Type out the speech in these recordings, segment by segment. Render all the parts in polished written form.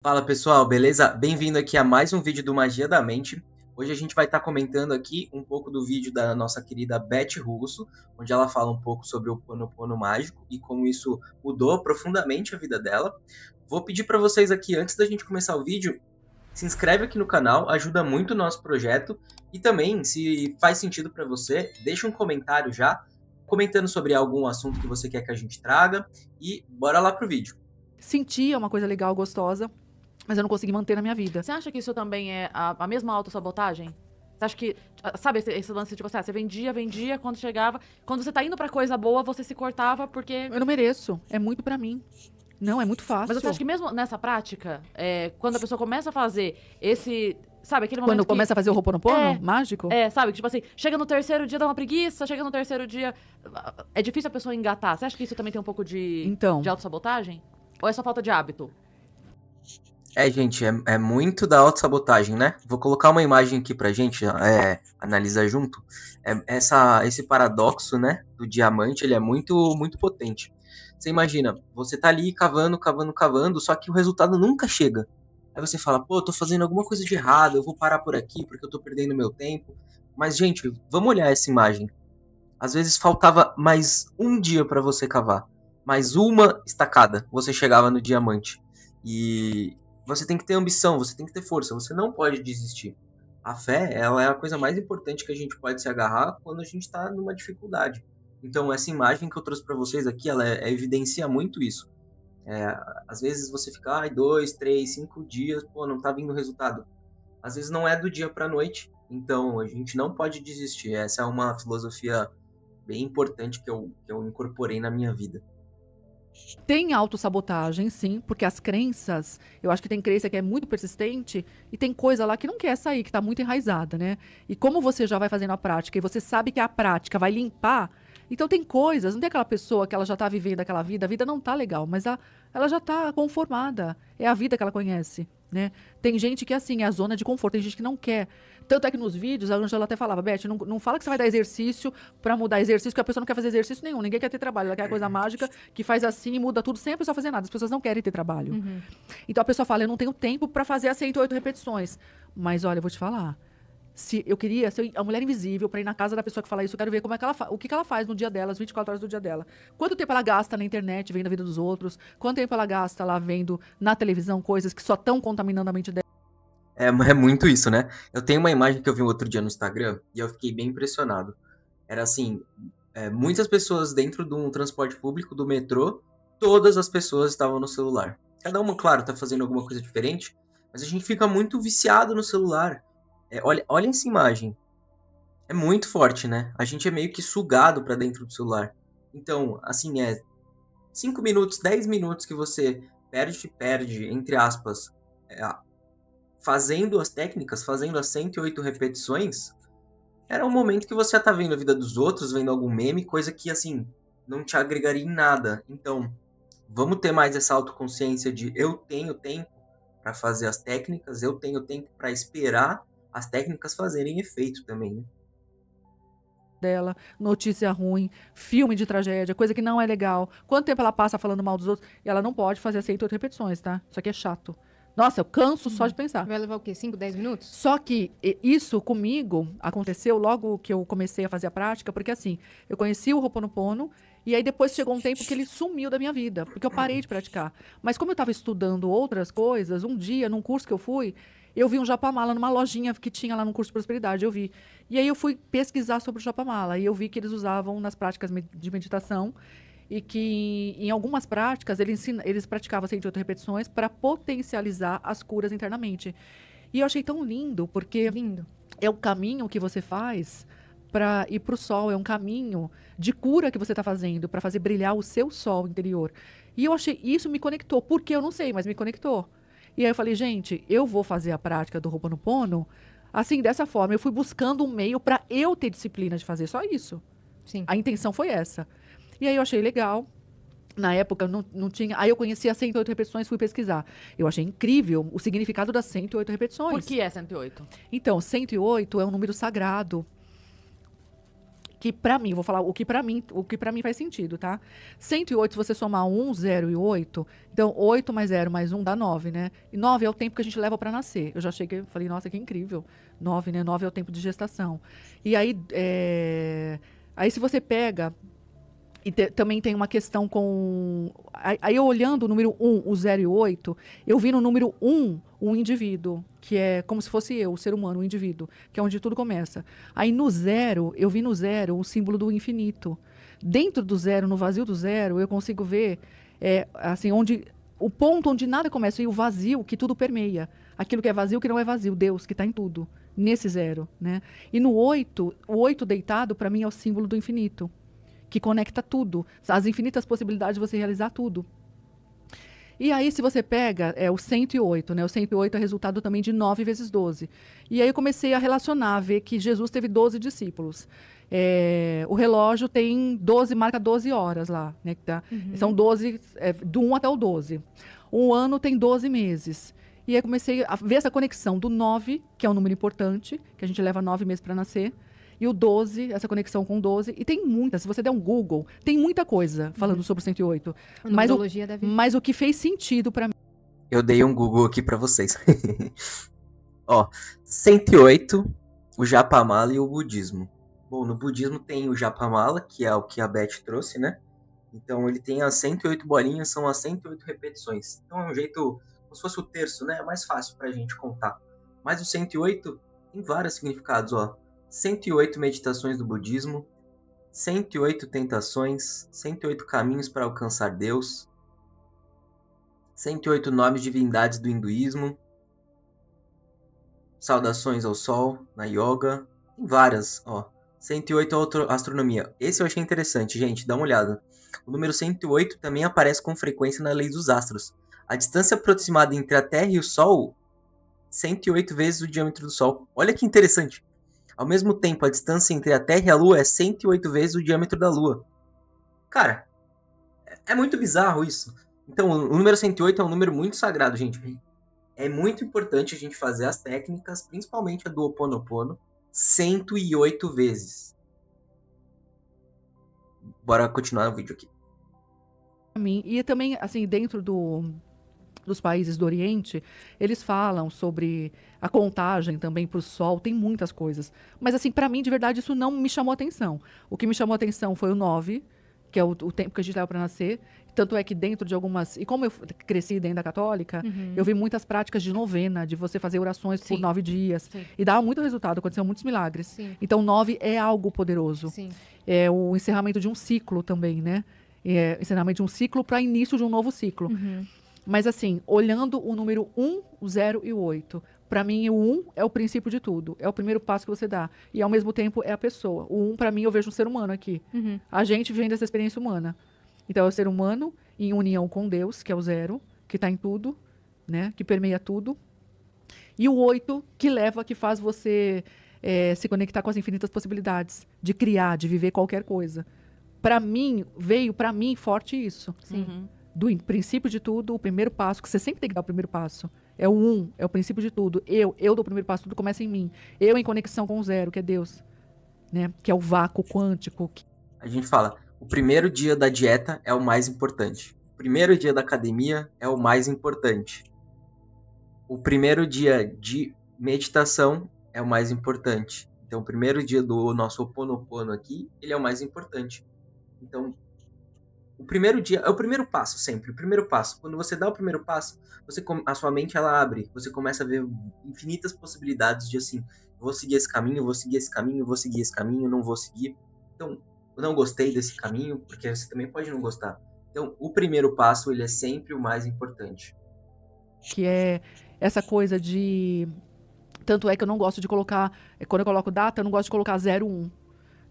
Fala pessoal, beleza? Bem-vindo aqui a mais um vídeo do Magia da Mente. Hoje a gente vai estar comentando aqui um pouco do vídeo da nossa querida Beth Russo, onde ela fala um pouco sobre o Ho'oponopono mágico e como isso mudou profundamente a vida dela. Vou pedir para vocês aqui, antes da gente começar o vídeo, se inscreve aqui no canal, ajuda muito o nosso projeto. E também, se faz sentido para você, deixa um comentário já, comentando sobre algum assunto que você quer que a gente traga. E bora lá pro vídeo. Sentia uma coisa legal, gostosa, mas eu não consegui manter na minha vida. Você acha que isso também é a mesma autossabotagem? Você acha que, sabe, esse lance, tipo assim, você vendia, quando chegava... Quando você tá indo pra coisa boa, você se cortava porque... Eu não mereço, é muito pra mim. Não, é muito fácil. Mas você acha que mesmo nessa prática, quando a pessoa começa a fazer esse... Sabe, aquele momento Quando começa a fazer o Ho'oponopono mágico? sabe, tipo assim, chega no terceiro dia, dá uma preguiça, chega no terceiro dia... É difícil a pessoa engatar. Você acha que isso também tem um pouco de autossabotagem? Ou é só falta de hábito? Gente, é muito da autossabotagem, né? Vou colocar uma imagem aqui pra gente analisar junto. Esse paradoxo, né, do diamante, ele é muito potente. Você imagina, você tá ali cavando, só que o resultado nunca chega. Aí você fala, pô, eu tô fazendo alguma coisa de errado, eu vou parar por aqui porque eu tô perdendo meu tempo. Mas, gente, vamos olhar essa imagem. Às vezes faltava mais um dia pra você cavar. Mais uma estacada, você chegava no diamante. E você tem que ter ambição, você tem que ter força, você não pode desistir. A fé, ela é a coisa mais importante que a gente pode se agarrar quando a gente está numa dificuldade. Então, essa imagem que eu trouxe para vocês aqui, ela evidencia muito isso. Às vezes você fica, 2, 3, 5 dias, pô, não tá vindo resultado. Às vezes não é do dia para noite, então a gente não pode desistir. Essa é uma filosofia bem importante que eu incorporei na minha vida. Tem autossabotagem, sim, porque as crenças, eu acho que tem crença que é muito persistente e tem coisa lá que não quer sair, que tá muito enraizada, né? E como você já vai fazendo a prática e você sabe que a prática vai limpar, então tem coisas, não tem aquela pessoa que ela já tá vivendo aquela vida, a vida não tá legal, mas ela já tá conformada, é a vida que ela conhece, né? Tem gente que, assim, é a zona de conforto, tem gente que não quer. Tanto é que nos vídeos, a Angela até falava, Beth, não fala que você vai dar exercício pra mudar exercício, porque a pessoa não quer fazer exercício nenhum, ninguém quer ter trabalho, ela quer a coisa mágica que faz assim e muda tudo sem a pessoa fazer nada. As pessoas não querem ter trabalho. Uhum. Então a pessoa fala, eu não tenho tempo pra fazer as 108 repetições. Mas olha, eu vou te falar. Se eu queria ser a mulher invisível pra ir na casa da pessoa que fala isso, eu quero ver como é que o que ela faz no dia dela, as 24 horas do dia dela. Quanto tempo ela gasta na internet vendo a vida dos outros? Quanto tempo ela gasta lá vendo na televisão coisas que só estão contaminando a mente dela? É muito isso, né? Eu tenho uma imagem que eu vi um outro dia no Instagram e eu fiquei bem impressionado. Era assim, muitas pessoas dentro de um transporte público, do metrô, todas as pessoas estavam no celular. Cada uma, claro, tá fazendo alguma coisa diferente, mas a gente fica muito viciado no celular. Olha essa imagem. É muito forte, né? A gente é meio que sugado pra dentro do celular. Então, assim, 5 minutos, 10 minutos que você perde, entre aspas, é, fazendo as técnicas, fazendo as 108 repetições, era um momento que você já tá vendo a vida dos outros, vendo algum meme, coisa que, assim, não te agregaria em nada. Então, vamos ter mais essa autoconsciência de eu tenho tempo para fazer as técnicas, eu tenho tempo para esperar as técnicas fazerem efeito também, né? Dela, notícia ruim, filme de tragédia, coisa que não é legal. Quanto tempo ela passa falando mal dos outros? E ela não pode fazer as 108 repetições, tá? Isso aqui é chato. Nossa, eu canso só de pensar. Vai levar o quê? 5, 10 minutos? Só que isso comigo aconteceu logo que eu comecei a fazer a prática, porque assim, eu conheci o Ho'oponopono e aí depois chegou um tempo que ele sumiu da minha vida, porque eu parei de praticar. Mas como eu estava estudando outras coisas, um dia, num curso que eu vi um japamala numa lojinha que tinha lá no curso de prosperidade, eu vi. E aí eu fui pesquisar sobre o japamala e eu vi que eles usavam nas práticas de meditação e que em algumas práticas eles praticavam 108 repetições para potencializar as curas internamente. E eu achei tão lindo, porque é o caminho que você faz para ir para o sol, é um caminho de cura que você está fazendo para fazer brilhar o seu sol interior. E eu achei, isso me conectou, porque eu não sei, mas me conectou. E aí eu falei, gente, eu vou fazer a prática do Ho'oponopono assim, dessa forma. Eu fui buscando um meio para eu ter disciplina de fazer só isso. Sim. A intenção foi essa. E aí eu achei legal. Na época não tinha. Aí eu conheci as 108 repetições, fui pesquisar. Eu achei incrível o significado das 108 repetições. Por que é 108? Então, 108 é um número sagrado. que pra mim, vou falar o que pra mim faz sentido, tá? 108, se você somar 1, 0 e 8, então 8 mais 0 mais 1 dá 9, né? E 9 é o tempo que a gente leva pra nascer. Eu já cheguei, falei, nossa, que incrível. 9, né? 9 é o tempo de gestação. E aí, aí se você pega, e também tem uma questão com... Aí eu olhando o número 1, o 0 e o 8, eu vi no número 1 um indivíduo, que é como se fosse eu, o ser humano, o indivíduo, que é onde tudo começa. Aí no 0, eu vi no 0 o símbolo do infinito. Dentro do 0, no vazio do 0, eu consigo ver assim, o ponto onde nada começa e o vazio que tudo permeia. Aquilo que é vazio, que não é vazio, Deus, que está em tudo. Nesse 0, né? E no 8, o 8 deitado, para mim, é o símbolo do infinito, que conecta tudo, as infinitas possibilidades de você realizar tudo. E aí, se você pega o 108, né? O 108 é resultado também de 9 vezes 12. E aí eu comecei a relacionar, ver que Jesus teve 12 discípulos. O relógio tem 12, marca 12 horas lá, né? São 12, do 1 até o 12. Um ano tem 12 meses. E aí comecei a ver essa conexão do 9, que é um número importante, que a gente leva 9 meses para nascer, e o 12, essa conexão com o 12. E tem muita, se você der um Google, tem muita coisa falando sobre o 108. Mas o que fez sentido para mim. Eu dei um Google aqui para vocês. Ó, 108, o Japamala e o budismo. Bom, no budismo tem o Japamala, que é o que a Beth trouxe, né? Então ele tem as 108 bolinhas, são as 108 repetições. Então é um jeito, como se fosse o terço, né? É mais fácil pra gente contar. Mas o 108 tem vários significados, ó. 108 meditações do budismo, 108 tentações, 108 caminhos para alcançar Deus, 108 nomes de divindades do hinduísmo, saudações ao sol, na yoga, tem várias, ó. 108 astronomia. Esse eu achei interessante, gente, dá uma olhada. O número 108 também aparece com frequência na lei dos astros. A distância aproximada entre a Terra e o Sol, 108 vezes o diâmetro do Sol. Olha que interessante. Ao mesmo tempo, a distância entre a Terra e a Lua é 108 vezes o diâmetro da Lua. Cara, é muito bizarro isso. Então, o número 108 é um número muito sagrado, gente. É muito importante a gente fazer as técnicas, principalmente a do Ho Oponopono, 108 vezes. Bora continuar o vídeo aqui. E também, assim, dentro dos países do Oriente, eles falam sobre a contagem também para o Sol, tem muitas coisas. Mas, assim, para mim, de verdade, isso não me chamou atenção. O que me chamou atenção foi o 9, que é o tempo que a gente leva para nascer. Tanto é que dentro de algumas... E como eu cresci dentro da católica, eu vi muitas práticas de novena, de você fazer orações por 9 dias. Sim. E dava muito resultado, aconteciam muitos milagres. Sim. Então, 9 é algo poderoso. Sim. É o encerramento de um ciclo também, né? Encerramento de um ciclo para início de um novo ciclo. Mas assim, olhando o número 1, o 0 e o 8, para mim o 1 é o princípio de tudo, é o primeiro passo que você dá. E ao mesmo tempo é a pessoa. O 1, para mim, eu vejo um ser humano aqui. A gente vem dessa experiência humana. Então é o ser humano em união com Deus, que é o 0, que está em tudo, né? Que permeia tudo. E o 8, que faz você se conectar com as infinitas possibilidades de criar, de viver qualquer coisa. Para mim, veio para mim forte isso. Sim. Do princípio de tudo, o primeiro passo, que você sempre tem que dar o primeiro passo. É o 1, é o princípio de tudo. Eu dou o primeiro passo, tudo começa em mim. Eu em conexão com o 0, que é Deus. Né? Que é o vácuo quântico. A gente fala, o primeiro dia da dieta é o mais importante. O primeiro dia da academia é o mais importante. O primeiro dia de meditação é o mais importante. Então, o primeiro dia do nosso Ho Oponopono aqui, ele é o mais importante. Então, o primeiro dia é o primeiro passo sempre, o primeiro passo. Quando você dá o primeiro passo, a sua mente ela abre, você começa a ver infinitas possibilidades de assim, vou seguir esse caminho, vou seguir esse caminho, vou seguir esse caminho, não vou seguir. Então, eu não gostei desse caminho, porque você também pode não gostar. Então, o primeiro passo, ele é sempre o mais importante. Que é essa coisa de... Tanto é que eu não gosto de colocar... Quando eu coloco data, eu não gosto de colocar 01.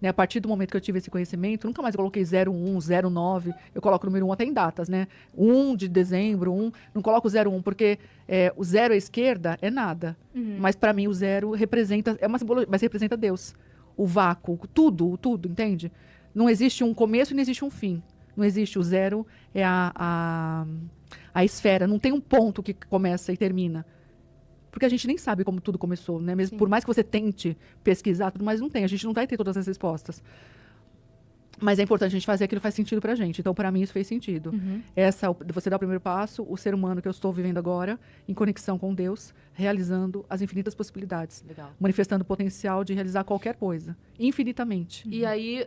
Né? A partir do momento que eu tive esse conhecimento, nunca mais eu coloquei 01, 09. Eu coloco o número 1 até em datas, né? 1 de dezembro, 1. Não coloco o 01, porque o 0 à esquerda é nada. Mas para mim o 0 representa... É uma simbologia, mas representa Deus. O vácuo, tudo, entende? Não existe um começo e não existe um fim. Não existe. O 0 é a esfera. Não tem um ponto que começa e termina. Porque a gente nem sabe como tudo começou, né? Mesmo, por mais que você tente pesquisar, tudo mais não tem. A gente não vai ter todas as respostas. Mas é importante a gente fazer aquilo que faz sentido pra gente. Então, pra mim, isso fez sentido. Uhum. Você dá o primeiro passo, o ser humano que eu estou vivendo agora, em conexão com Deus, realizando as infinitas possibilidades. Legal. Manifestando o potencial de realizar qualquer coisa. Infinitamente. E aí,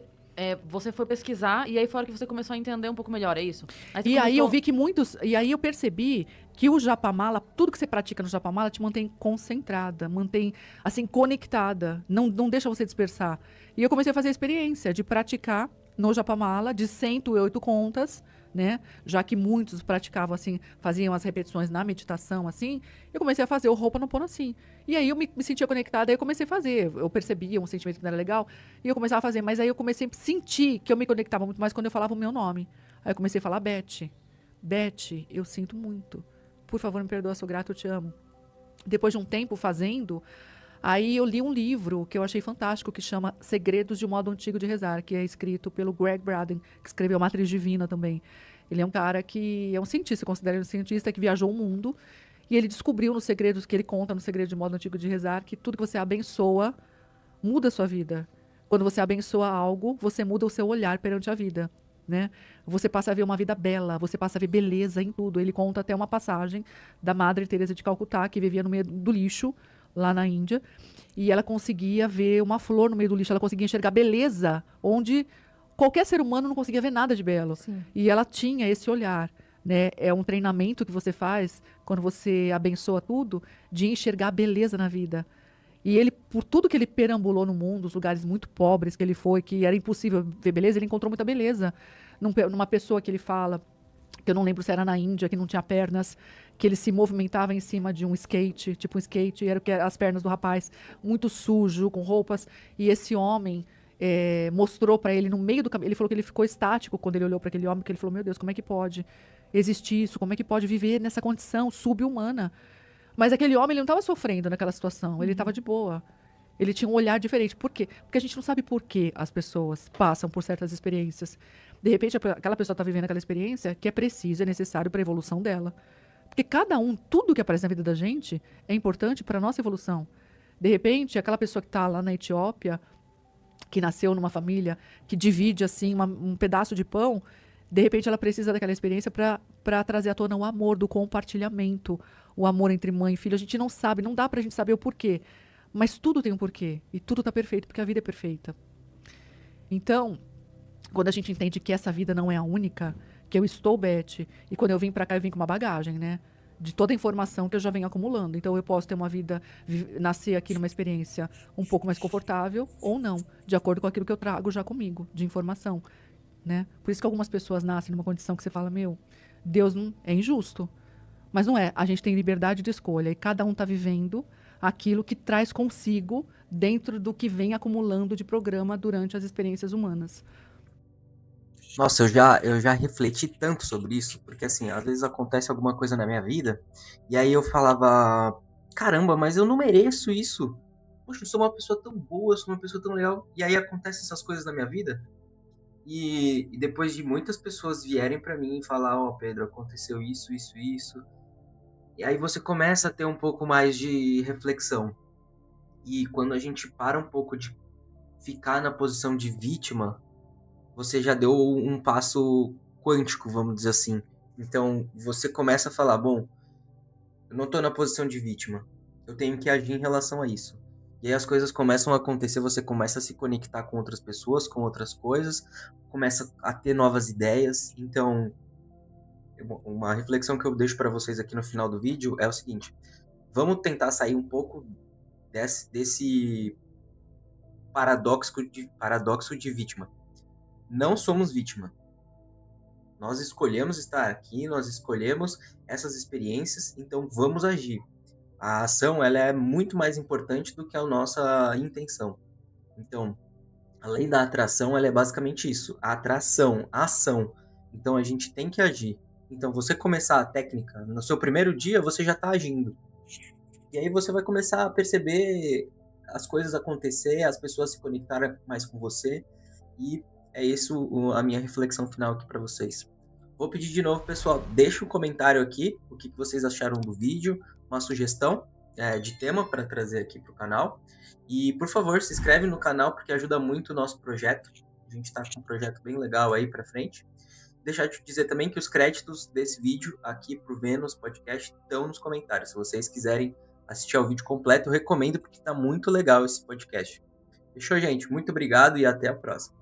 você foi pesquisar, e aí foi a hora que você começou a entender um pouco melhor, é isso? Aí você E aí eu começou- vi que muitos. E aí eu percebi que o Japamala, tudo que você pratica no Japamala te mantém concentrada, mantém, assim, conectada. Não deixa você dispersar. E eu comecei a fazer a experiência de praticar no Japamala de 108 contas, né? Já que muitos praticavam assim, faziam as repetições na meditação, assim, eu comecei a fazer o Ho'oponopono assim. E aí eu me sentia conectada, aí eu comecei a fazer. Eu percebia um sentimento que não era legal, e eu começava a fazer. Mas aí eu comecei a sentir que eu me conectava muito mais quando eu falava o meu nome. Aí eu comecei a falar, Beth, eu sinto muito. Por favor, me perdoa, sou grato, eu te amo. Depois de um tempo fazendo, aí eu li um livro que eu achei fantástico, que chama Segredos de um Modo Antigo de Rezar, que é escrito pelo Greg Braden, que escreveu Matriz Divina também. Ele é um cara que é um cientista, considera ele um cientista que viajou o mundo, e ele descobriu nos segredos que ele conta, no Segredo de um Modo Antigo de Rezar, que tudo que você abençoa muda a sua vida. Quando você abençoa algo, você muda o seu olhar perante a vida, né? Você passa a ver uma vida bela, você passa a ver beleza em tudo. Ele conta até uma passagem da Madre Teresa de Calcutá, que vivia no meio do lixo, lá na Índia, e ela conseguia ver uma flor no meio do lixo, ela conseguia enxergar beleza onde qualquer ser humano não conseguia ver nada de belo. Sim. E ela tinha esse olhar, né? É um treinamento que você faz quando você abençoa tudo, de enxergar a beleza na vida. E ele, por tudo que ele perambulou no mundo, os lugares muito pobres que ele foi, que era impossível ver beleza, ele encontrou muita beleza numa pessoa que ele fala, que eu não lembro se era na Índia, que não tinha pernas, que ele se movimentava em cima de um skate, tipo um skate, e era o que as pernas do rapaz, muito sujo, com roupas, e esse homem mostrou para ele no meio do caminho, ele falou que ele ficou estático quando ele olhou para aquele homem, que ele falou, meu Deus, como é que pode existir isso? Como é que pode viver nessa condição sub-humana? Mas aquele homem, ele não estava sofrendo naquela situação, ele estava de boa. Ele tinha um olhar diferente. Por quê? Porque a gente não sabe por que as pessoas passam por certas experiências. De repente, aquela pessoa está vivendo aquela experiência que é preciso, é necessário para a evolução dela. Porque cada um, tudo que aparece na vida da gente é importante para a nossa evolução. De repente, aquela pessoa que está lá na Etiópia, que nasceu numa família que divide assim um pedaço de pão, de repente ela precisa daquela experiência para trazer à tona o amor do compartilhamento, o amor entre mãe e filho. A gente não sabe, não dá pra gente saber o porquê. Mas tudo tem um porquê. E tudo tá perfeito, porque a vida é perfeita. Então, quando a gente entende que essa vida não é a única, que eu estou, Beth, e quando eu vim pra cá, eu vim com uma bagagem, né? De toda a informação que eu já venho acumulando. Então, eu posso ter uma vida, nascer aqui numa experiência um pouco mais confortável, ou não, de acordo com aquilo que eu trago já comigo, de informação, né? Por isso que algumas pessoas nascem numa condição que você fala, meu, Deus não é injusto. Mas não é. A gente tem liberdade de escolha. E cada um está vivendo aquilo que traz consigo dentro do que vem acumulando de programa durante as experiências humanas. Nossa, eu já refleti tanto sobre isso, porque assim, às vezes acontece alguma coisa na minha vida, e aí eu falava, caramba, mas eu não mereço isso. Poxa, eu sou uma pessoa tão boa, eu sou uma pessoa tão legal. E aí acontecem essas coisas na minha vida, e depois de muitas pessoas vierem pra mim e falar, ó, Pedro, aconteceu isso, isso, isso. E aí você começa a ter um pouco mais de reflexão. E quando a gente para um pouco de ficar na posição de vítima, você já deu um passo quântico, vamos dizer assim. Então, você começa a falar, bom, eu não estou na posição de vítima, eu tenho que agir em relação a isso. E aí as coisas começam a acontecer, você começa a se conectar com outras pessoas, com outras coisas, começa a ter novas ideias. Então, uma reflexão que eu deixo para vocês aqui no final do vídeo é o seguinte, vamos tentar sair um pouco desse paradoxo de vítima. Não somos vítima. Nós escolhemos estar aqui, nós escolhemos essas experiências, então vamos agir. A ação, ela é muito mais importante do que a nossa intenção. Então, a lei da atração, ela é basicamente isso. A atração, a ação. Então, a gente tem que agir. Então, você começar a técnica, no seu primeiro dia, você já está agindo. E aí você vai começar a perceber as coisas acontecer, as pessoas se conectarem mais com você. E é isso a minha reflexão final aqui para vocês. Vou pedir de novo, pessoal, deixa um comentário aqui, o que vocês acharam do vídeo, uma sugestão de tema para trazer aqui para o canal. E, por favor, se inscreve no canal, porque ajuda muito o nosso projeto A gente tá com um projeto bem legal aí pra frente. Deixar de dizer também que os créditos desse vídeo aqui pro Vênus Podcast estão nos comentários. Se vocês quiserem assistir ao vídeo completo, eu recomendo porque tá muito legal esse podcast. Fechou, gente? Muito obrigado e até a próxima.